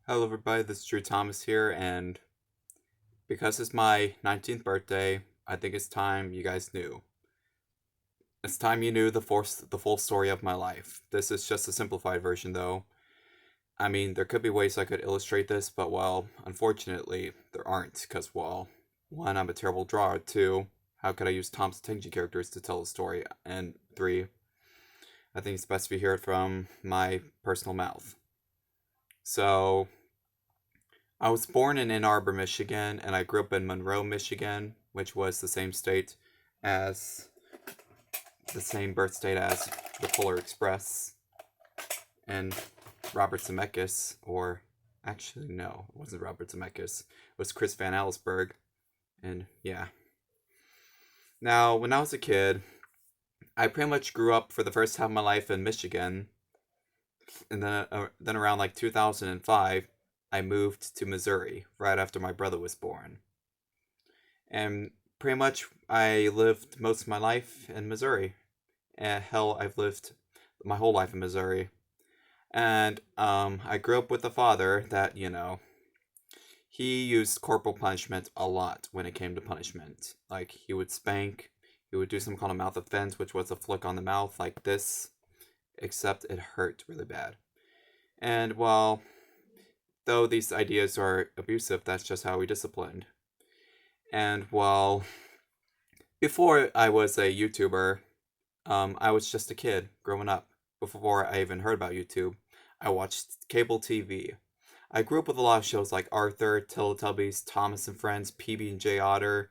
Hello, everybody. This is Drew Thomas here, and because it's my 19th birthday, I think it's time you guys knew. It's time you knew the full story of my life. This is just a simplified version, though. I mean, there could be ways I could illustrate this, but well, unfortunately, there aren't. Because well, one, I'm a terrible drawer. Two, how could I use Tom's Tenji characters to tell a story? And three, I think it's best if you hear it from my personal mouth. So, I was born in Ann Arbor, Michigan, and I grew up in Monroe, Michigan, which was as the same birth state as the Polar Express and Robert Zemeckis, or actually no, it wasn't Robert Zemeckis. It was Chris Van Allsburg, and yeah. Now, when I was a kid, I pretty much grew up for the first half of my life in Michigan, and then around like 2005, I moved to Missouri right after my brother was born. And pretty much I lived most of my life in Missouri. And hell, I've lived my whole life in Missouri. And I grew up with a father that, he used corporal punishment a lot when it came to punishment. Like, he would spank, he would do some kind of mouth offense, which was a flick on the mouth like this, except it hurt really bad. And while, though these ideas are abusive, that's just how we disciplined. And while before I was a YouTuber, I was just a kid growing up. Before I even heard about YouTube, I watched cable TV. I grew up with a lot of shows like Arthur, Teletubbies, Thomas and Friends, PB and J Otter,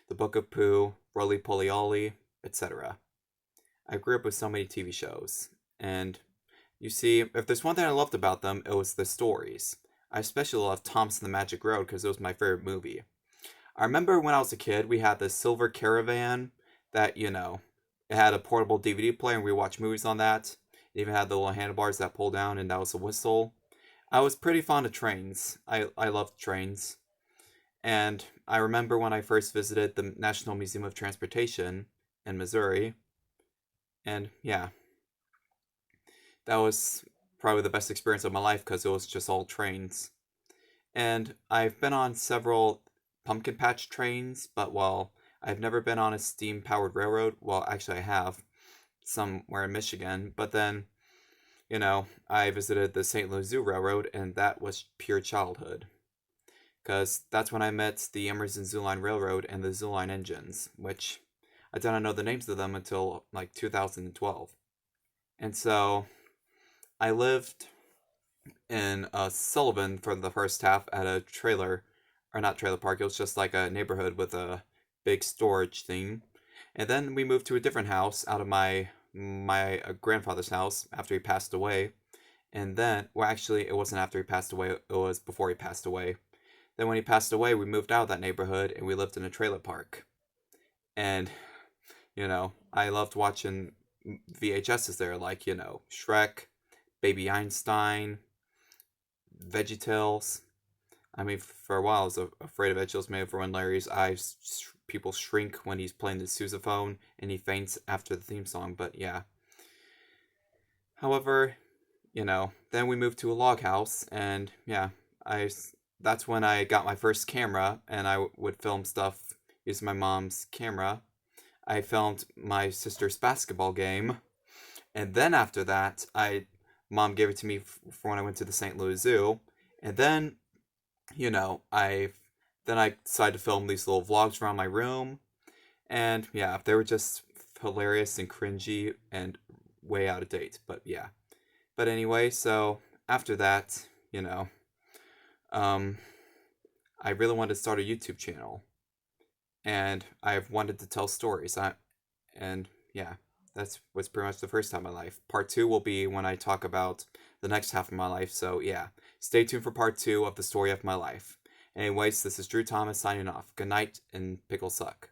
The Book of Pooh, Roly Poly Ollie, etc. I grew up with so many TV shows, and you see, if there's one thing I loved about them, it was the stories. I especially loved Thomas and the Magic Road because it was my favorite movie. I remember when I was a kid, we had this silver caravan that, it had a portable DVD player and we watched movies on that. It even had the little handlebars that pull down and that was a whistle. I was pretty fond of trains. I loved trains. And I remember when I first visited the National Museum of Transportation in Missouri. And yeah, that was probably the best experience of my life because it was just all trains. And I've been on several pumpkin patch trains, but well, I've never been on a steam powered railroad. Well, actually, I have somewhere in Michigan, but then, I visited the St. Louis Zoo Railroad, and that was pure childhood. Because that's when I met the Emerson Zoo Line Railroad and the Zoo Line engines, which I didn't know the names of them until like 2012. And so I lived in Sullivan for the first half at a trailer, or not trailer park. It was just like a neighborhood with a big storage thing. And then we moved to a different house out of my grandfather's house after he passed away. And then, well, actually, it wasn't after he passed away. It was before he passed away. Then when he passed away, we moved out of that neighborhood and we lived in a trailer park. And I loved watching VHSs there, like Shrek, Baby Einstein, VeggieTales. I mean, for a while, I was afraid of VeggieTales maybe for when Larry's eyes people shrink when he's playing the sousaphone and he faints after the theme song. But yeah. However, then we moved to a log house, and yeah, I that's when I got my first camera, and I would film stuff using my mom's camera. I filmed my sister's basketball game, and then after that, I mom gave it to me for when I went to the St. Louis Zoo, and then I I decided to film these little vlogs around my room, and yeah, they were just hilarious and cringy and way out of date. But yeah, but anyway, so after that, um, I really wanted to start a YouTube channel, and I've wanted to tell stories. And yeah, that's was pretty much the first time in my life. Part two will be when I talk about the next half of my life. So yeah, stay tuned for part two of the story of my life. Anyways, this is Drew Thomas signing off. Good night and pickle suck.